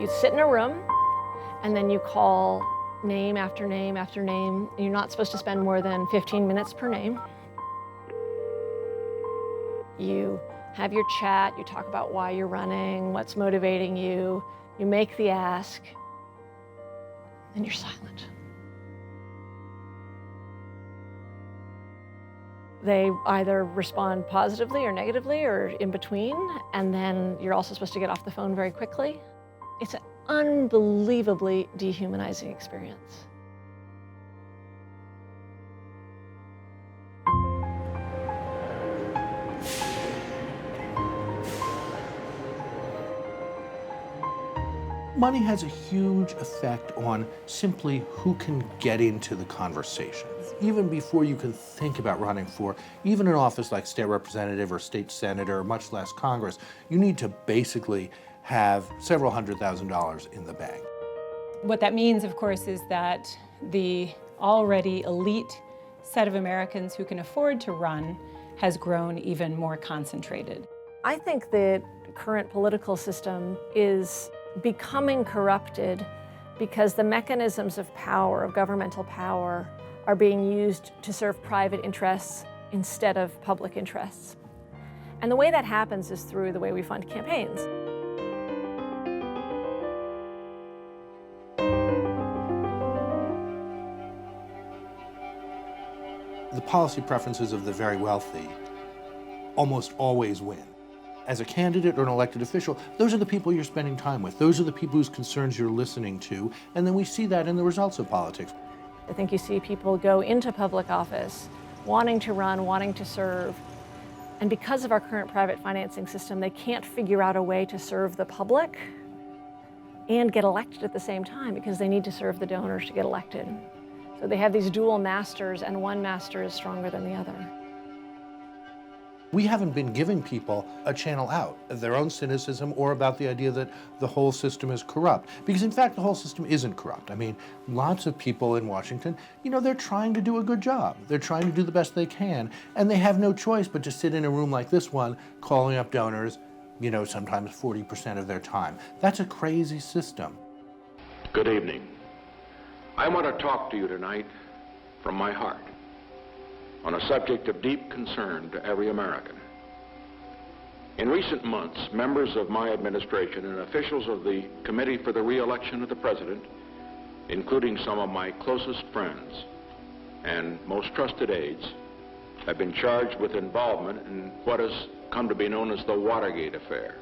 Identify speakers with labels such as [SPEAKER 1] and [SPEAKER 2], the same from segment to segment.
[SPEAKER 1] You sit in a room, and then you call name after name after name. You're not supposed to spend more than 15 minutes per name. You have your chat, you talk about why you're running, what's motivating you, you make the ask, and you're silent. They either respond positively or negatively or in between, and then you're also supposed to get off the phone very quickly. It's an unbelievably dehumanizing experience.
[SPEAKER 2] Money has a huge effect on simply who can get into the conversation. Even before you can think about running for even an office like state representative or state senator, much less Congress, you need to basically have several $100,000 in the bank.
[SPEAKER 3] What that means, of course, is that the already elite set of Americans who can afford to run has grown even more concentrated.
[SPEAKER 1] I think the current political system is becoming corrupted because the mechanisms of power, of governmental power, are being used to serve private interests instead of public interests. And the way that happens is through the way we fund campaigns.
[SPEAKER 2] The policy preferences of the very wealthy almost always win. As a candidate or an elected official, those are the people you're spending time with. Those are the people whose concerns you're listening to. And then we see that in the results of politics.
[SPEAKER 1] I think you see people go into public office wanting to run, wanting to serve. And because of our current private financing system, they can't figure out a way to serve the public and get elected at the same time because they need to serve the donors to get elected. So they have these dual masters, and one master is stronger than the other.
[SPEAKER 2] We haven't been giving people a channel out of their own cynicism or about the idea that the whole system is corrupt. Because in fact, the whole system isn't corrupt. I mean, lots of people in Washington, they're trying to do a good job. They're trying to do the best they can, and they have no choice but to sit in a room like this one, calling up donors, sometimes 40% of their time. That's a crazy system.
[SPEAKER 4] Good evening. I want to talk to you tonight from my heart on a subject of deep concern to every American. In recent months, members of my administration and officials of the Committee for the Re-election of the President, including some of my closest friends and most trusted aides, have been charged with involvement in what has come to be known as the Watergate affair.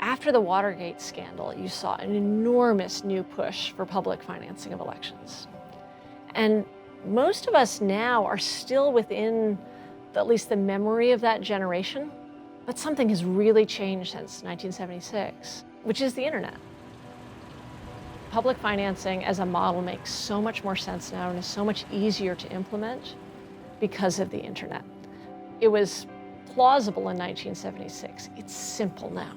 [SPEAKER 1] After the Watergate scandal, you saw an enormous new push for public financing of elections. And most of us now are still within at least the memory of that generation, but something has really changed since 1976, which is the internet. Public financing as a model makes so much more sense now and is so much easier to implement because of the internet. It was plausible in 1976. It's simple now.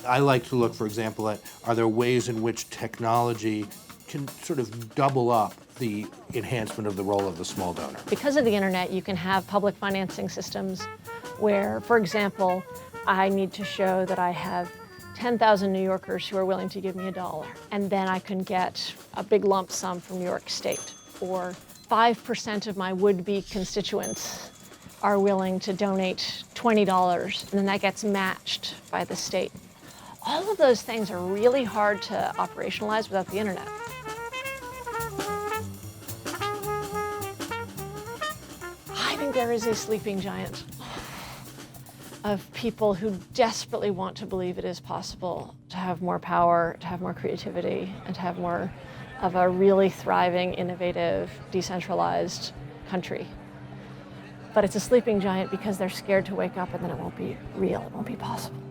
[SPEAKER 2] I like to look, for example, at are there ways in which technology can sort of double up the enhancement of the role of the small donor.
[SPEAKER 1] Because of the internet, you can have public financing systems where, for example, I need to show that I have 10,000 New Yorkers who are willing to give me $1, and then I can get a big lump sum from New York State, or 5% of my would-be constituents are willing to donate $20, and then that gets matched by the state. All of those things are really hard to operationalize without the internet. I think there is a sleeping giant of people who desperately want to believe it is possible to have more power, to have more creativity, and to have more of a really thriving, innovative, decentralized country. But it's a sleeping giant because they're scared to wake up and then it won't be real, it won't be possible.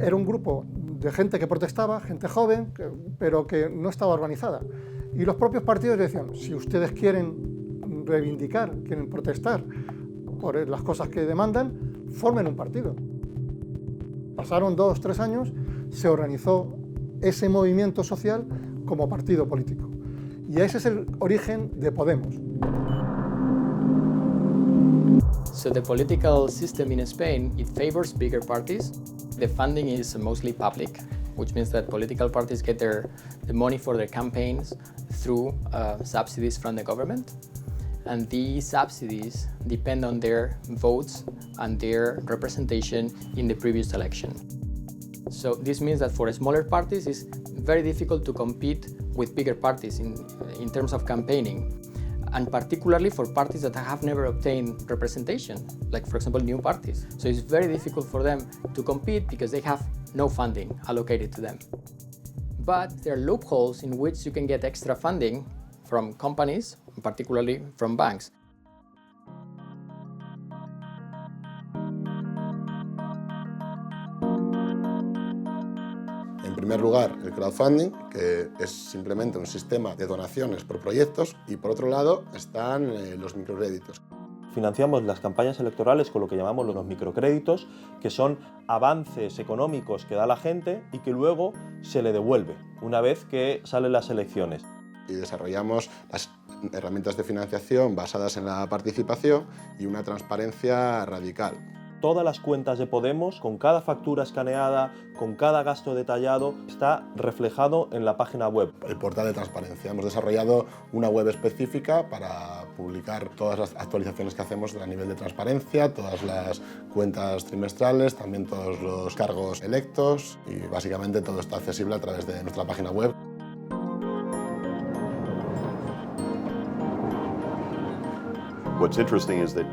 [SPEAKER 5] Era un grupo de gente que protestaba, gente joven, pero que no estaba organizada. Y los propios partidos decían, si ustedes quieren reivindicar, quieren protestar por las cosas que demandan, formen un partido. Pasaron 2 o 3 años, se organizó ese movimiento social como partido político. Y ese es el origen de Podemos.
[SPEAKER 6] So the political system in Spain, it favors bigger parties. The funding is mostly public, which means that political parties get the money for their campaigns through subsidies from the government. And these subsidies depend on their votes and their representation in the previous election. So this means that for smaller parties, it's very difficult to compete with bigger parties in terms of campaigning. And particularly for parties that have never obtained representation, like for example new parties. So it's very difficult for them to compete because they have no funding allocated to them. But there are loopholes in which you can get extra funding from companies, particularly from banks.
[SPEAKER 7] En primer lugar, el crowdfunding, que es simplemente un sistema de donaciones por proyectos, y por otro lado están los microcréditos.
[SPEAKER 8] Financiamos las campañas electorales con lo que llamamos los microcréditos, que son avances económicos que da la gente y que luego se le devuelve una vez que salen las elecciones.
[SPEAKER 7] Y desarrollamos las herramientas de financiación basadas en la participación y una transparencia radical.
[SPEAKER 8] Todas las cuentas de Podemos, con cada factura escaneada, con cada gasto detallado, está reflejado en la página web.
[SPEAKER 7] El portal de transparencia. Hemos desarrollado una web específica para publicar todas las actualizaciones que hacemos a nivel de transparencia, todas las cuentas trimestrales, también todos los cargos electos, y básicamente todo está accesible a través de nuestra página web.
[SPEAKER 9] What's interesting is that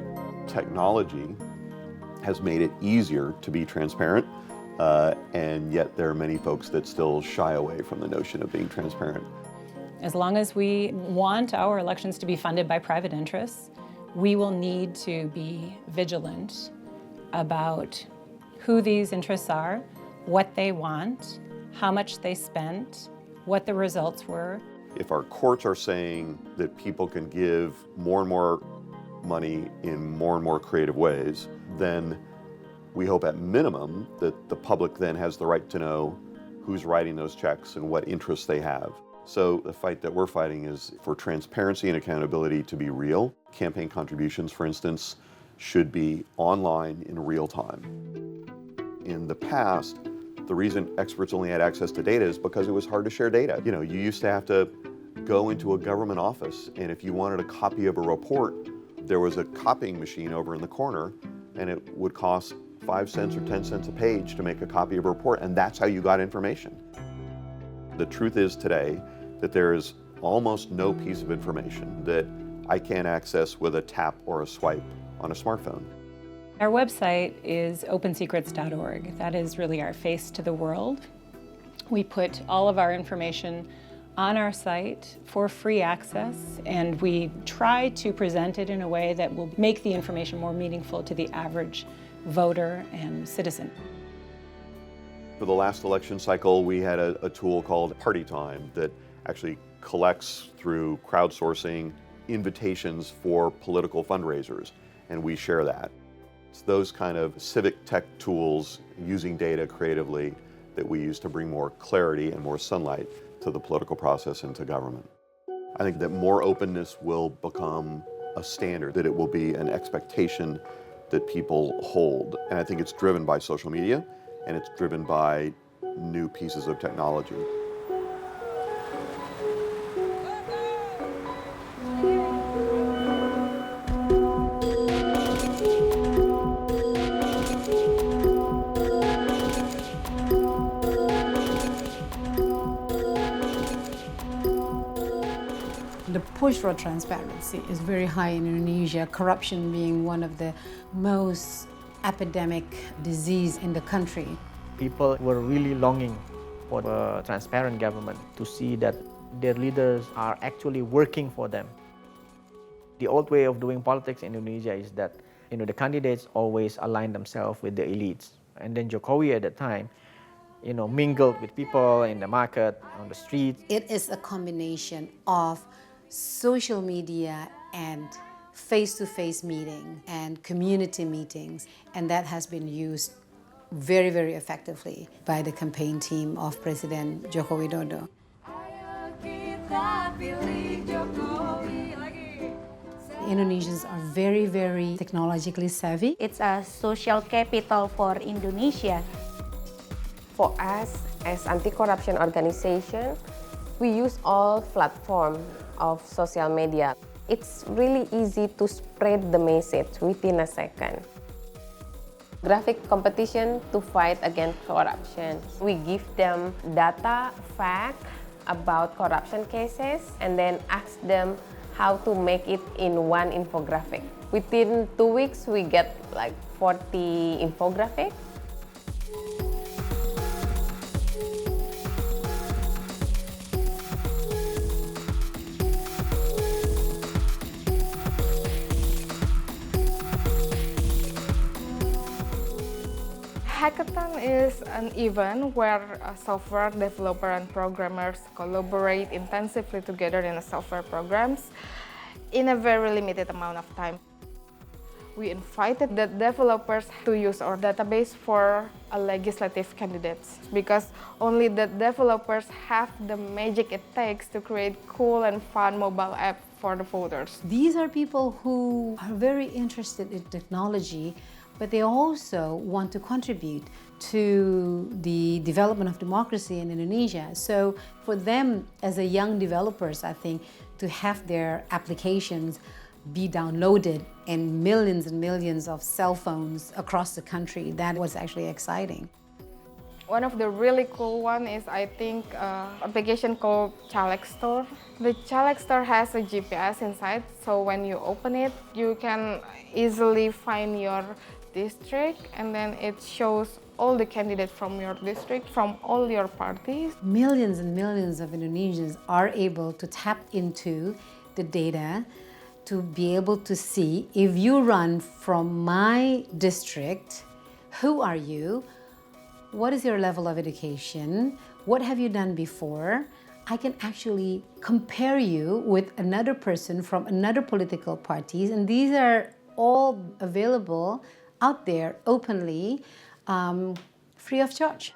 [SPEAKER 9] technology has made it easier to be transparent, and yet there are many folks that still shy away from the notion of being transparent.
[SPEAKER 3] As long as we want our elections to be funded by private interests, we will need to be vigilant about who these interests are, what they want, how much they spent, what the results were.
[SPEAKER 9] If our courts are saying that people can give more and more money in more and more creative ways, then we hope at minimum that the public then has the right to know who's writing those checks and what interests they have. So the fight that we're fighting is for transparency and accountability to be real. Campaign contributions, for instance, should be online in real time. In the past, the reason experts only had access to data is because it was hard to share data. You know, you used to have to go into a government office, and if you wanted a copy of a report, there was a copying machine over in the corner, and it would cost 5 cents or 10 cents a page to make a copy of a report, and that's how you got information. The truth is today that there is almost no piece of information that I can't access with a tap or a swipe on a smartphone.
[SPEAKER 3] Our website is opensecrets.org. That is really our face to the world. We put all of our information on our site for free access, and we try to present it in a way that will make the information more meaningful to the average voter and citizen.
[SPEAKER 9] For the last election cycle, we had a tool called Party Time that actually collects through crowdsourcing invitations for political fundraisers, and we share that. It's those kind of civic tech tools using data creatively that we use to bring more clarity and more sunlight to the political process and to government. I think that more openness will become a standard, that it will be an expectation that people hold. And I think it's driven by social media, and it's driven by new pieces of technology.
[SPEAKER 10] The push for transparency is very high in Indonesia, corruption being one of the most epidemic disease in the country.
[SPEAKER 11] People were really longing for a transparent government, to see that their leaders are actually working for them. The old way of doing politics in Indonesia is that the candidates always align themselves with the elites. And then Jokowi at the time, mingled with people in the market, on the streets.
[SPEAKER 10] It is a combination of social media and face-to-face meeting and community meetings, and that has been used very, very effectively by the campaign team of President Joko Widodo. Indonesians are very, very technologically savvy.
[SPEAKER 12] It's a social capital for Indonesia.
[SPEAKER 13] For us, as anti-corruption organization, we use all platforms of social media. It's really easy to spread the message within a second. Graphic competition to fight against corruption. We give them data, fact about corruption cases, and then ask them how to make it in one infographic. Within 2 weeks, we get like 40 infographics.
[SPEAKER 14] Hackathon is an event where software developer and programmers collaborate intensively together in software programs in a very limited amount of time. We invited the developers to use our database for legislative candidates because only the developers have the magic it takes to create cool and fun mobile app for the voters.
[SPEAKER 10] These are people who are very interested in technology, but they also want to contribute to the development of democracy in Indonesia. So for them, as a young developers, I think, to have their applications be downloaded in millions and millions of cell phones across the country, that was actually exciting.
[SPEAKER 14] One of the really cool one is, I think, application called Caleg Store. The Caleg Store has a GPS inside, so when you open it, you can easily find your district, and then it shows all the candidates from your district, from all your parties.
[SPEAKER 10] Millions and millions of Indonesians are able to tap into the data to be able to see, if you run from my district, who are you? What is your level of education? What have you done before? I can actually compare you with another person from another political parties, and these are all available out there openly, free of charge.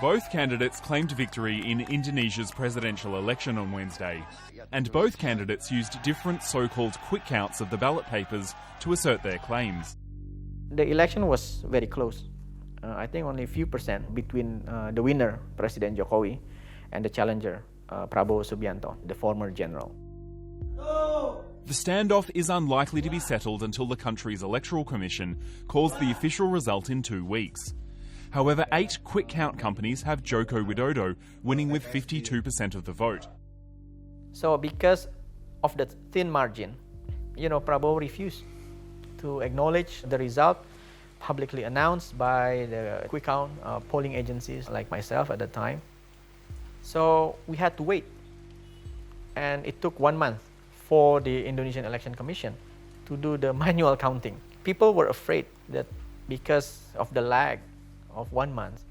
[SPEAKER 15] Both candidates claimed victory in Indonesia's presidential election on Wednesday, and both candidates used different so-called quick counts of the ballot papers to assert their claims.
[SPEAKER 11] The election was very close. I think only a few percent between the winner, President Jokowi, and the challenger, Prabowo Subianto, the former general.
[SPEAKER 15] The standoff is unlikely to be settled until the country's electoral commission calls the official result in 2 weeks. However, 8 quick count companies have Joko Widodo winning with 52% of the vote.
[SPEAKER 11] So because of the thin margin, Prabowo refused to acknowledge the result publicly announced by the quick count polling agencies like myself at the time. So we had to wait. And it took 1 month for the Indonesian Election Commission to do the manual counting. People were afraid that because of the lag of 1 month,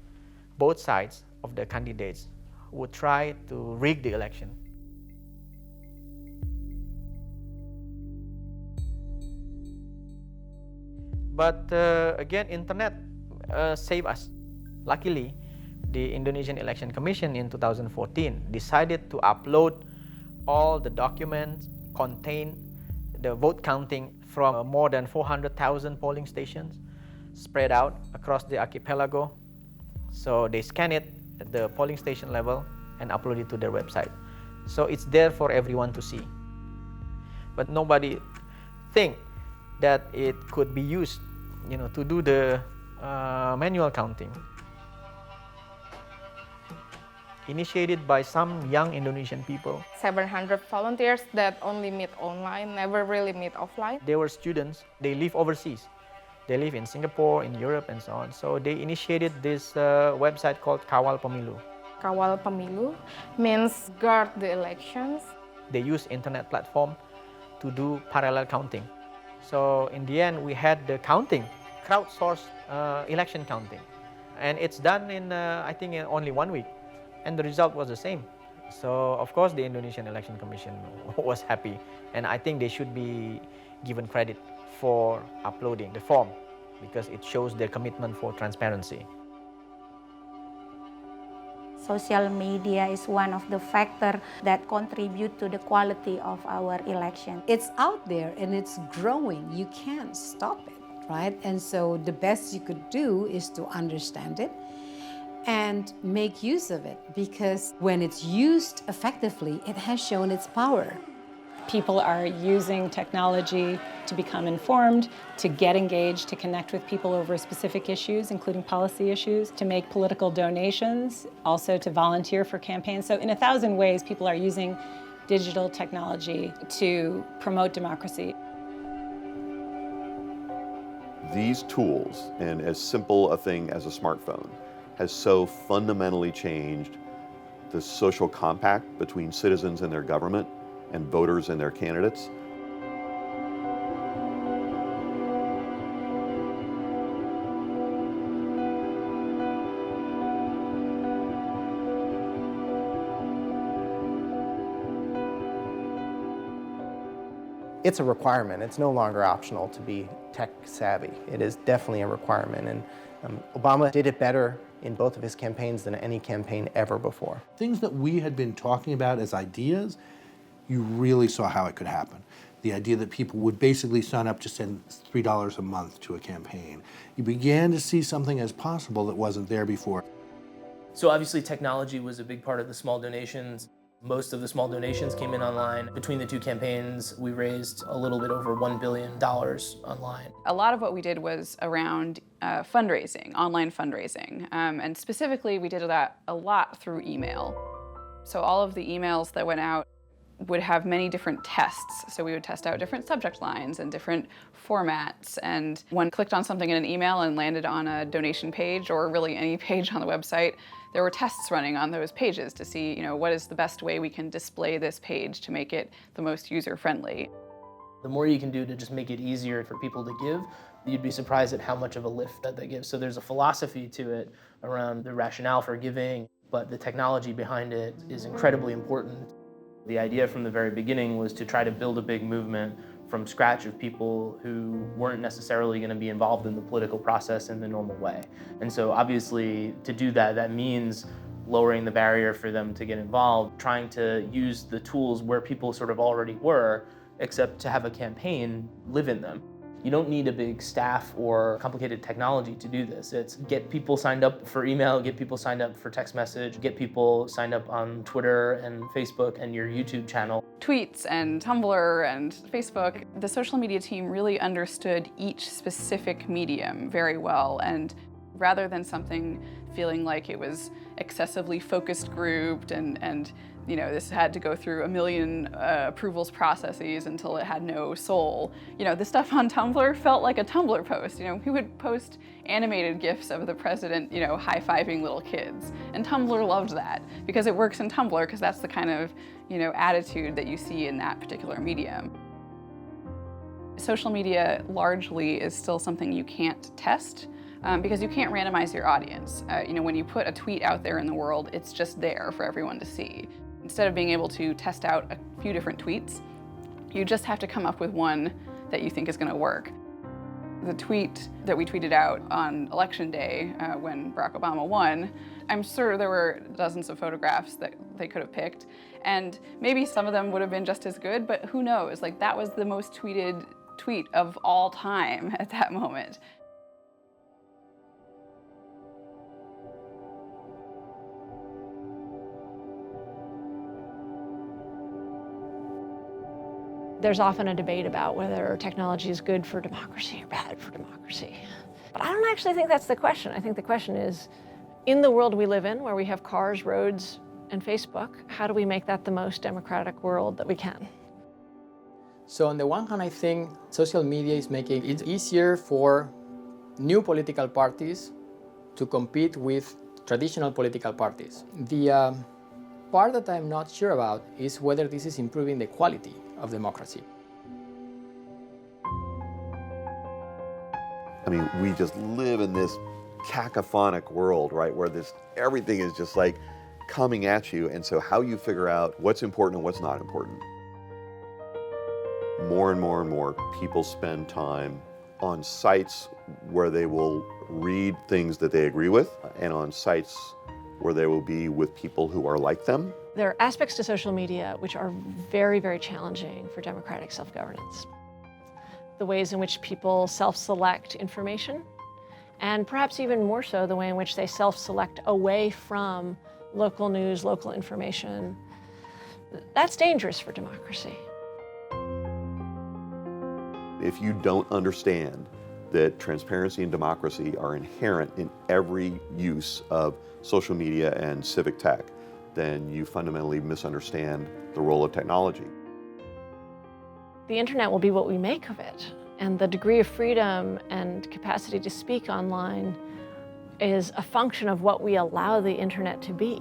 [SPEAKER 11] both sides of the candidates would try to rig the election. But again, internet saved us. Luckily, the Indonesian Election Commission in 2014 decided to upload all the documents contain the vote counting from more than 400,000 polling stations spread out across the archipelago. So they scan it at the polling station level and upload it to their website. So it's there for everyone to see. But nobody think that it could be used, to do the manual counting. Initiated by some young Indonesian people.
[SPEAKER 14] 700 volunteers that only meet online, never really meet offline.
[SPEAKER 11] They were students, they live overseas. They live in Singapore, in Europe, and so on. So they initiated this website called Kawal Pemilu.
[SPEAKER 14] Kawal Pemilu means guard the elections.
[SPEAKER 11] They use internet platform to do parallel counting. So in the end, we had the counting, crowdsourced election counting. And it's done in, I think, in only 1 week. And the result was the same. So of course the Indonesian Election Commission was happy. And I think they should be given credit for uploading the form because it shows their commitment for transparency.
[SPEAKER 12] Social media is one of the factors that contribute to the quality of our election.
[SPEAKER 10] It's out there and it's growing. You can't stop it, right? And so the best you could do is to understand it and make use of it, because when it's used effectively, it has shown its power.
[SPEAKER 3] People are using technology to become informed, to get engaged, to connect with people over specific issues, including policy issues, to make political donations, also to volunteer for campaigns. So in 1,000 ways, people are using digital technology to promote democracy.
[SPEAKER 9] These tools, and as simple a thing as a smartphone, has so fundamentally changed the social compact between citizens and their government and voters and their candidates.
[SPEAKER 16] It's a requirement. It's no longer optional to be tech savvy. It is definitely a requirement, and Obama did it better in both of his campaigns than any campaign ever before.
[SPEAKER 2] Things that we had been talking about as ideas, you really saw how it could happen. The idea that people would basically sign up to send $3 a month to a campaign. You began to see something as possible that wasn't there before.
[SPEAKER 17] So obviously technology was a big part of the small donations. Most of the small donations came in online. Between the two campaigns, we raised a little bit over $1 billion online.
[SPEAKER 18] A lot of what we did was around fundraising, online fundraising. And specifically, we did that a lot through email. So all of the emails that went out would have many different tests. So we would test out different subject lines and different formats. And one clicked on something in an email and landed on a donation page, or really any page on the website, there were tests running on those pages to see, what is the best way we can display this page to make it the most user-friendly.
[SPEAKER 17] The more you can do to just make it easier for people to give, you'd be surprised at how much of a lift that they give. So there's a philosophy to it around the rationale for giving, but the technology behind it is incredibly important. The idea from the very beginning was to try to build a big movement from scratch of people who weren't necessarily going to be involved in the political process in the normal way. And so obviously to do that, that means lowering the barrier for them to get involved, trying to use the tools where people sort of already were, except to have a campaign live in them. You don't need a big staff or complicated technology to do this. It's get people signed up for email, get people signed up for text message, get people signed up on Twitter and Facebook and your YouTube channel.
[SPEAKER 18] Tweets and Tumblr and Facebook, the social media team really understood each specific medium very well, and rather than something feeling like it was excessively focused grouped and this had to go through a million approvals processes until it had no soul. The stuff on Tumblr felt like a Tumblr post. We would post animated GIFs of the president, high-fiving little kids. And Tumblr loved that because it works in Tumblr because that's the kind of, attitude that you see in that particular medium. Social media largely is still something you can't test. Because you can't randomize your audience. When you put a tweet out there in the world, it's just there for everyone to see. Instead of being able to test out a few different tweets, you just have to come up with one that you think is going to work. The tweet that we tweeted out on Election Day when Barack Obama won, I'm sure there were dozens of photographs that they could have picked, and maybe some of them would have been just as good, but who knows? That was the most tweeted tweet of all time at that moment.
[SPEAKER 1] There's often a debate about whether technology is good for democracy or bad for democracy. But I don't actually think that's the question. I think the question is, in the world we live in, where we have cars, roads, and Facebook, how do we make that the most democratic world that we can?
[SPEAKER 6] So on the one hand, I think social media is making it easier for new political parties to compete with traditional political parties. The part that I'm not sure about is whether this is improving the quality of democracy.
[SPEAKER 9] I mean, we just live in this cacophonic world, right, where everything is just like coming at you, and so how you figure out what's important and what's not important. More and more and more people spend time on sites where they will read things that they agree with, and on sites where they will be with people who are like them.
[SPEAKER 1] There are aspects to social media which are very, very challenging for democratic self-governance. The ways in which people self-select information, and perhaps even more so the way in which they self-select away from local news, local information. That's dangerous for democracy.
[SPEAKER 9] If you don't understand that transparency and democracy are inherent in every use of social media and civic tech, then you fundamentally misunderstand the role of technology.
[SPEAKER 1] The internet will be what we make of it, and the degree of freedom and capacity to speak online is a function of what we allow the internet to be.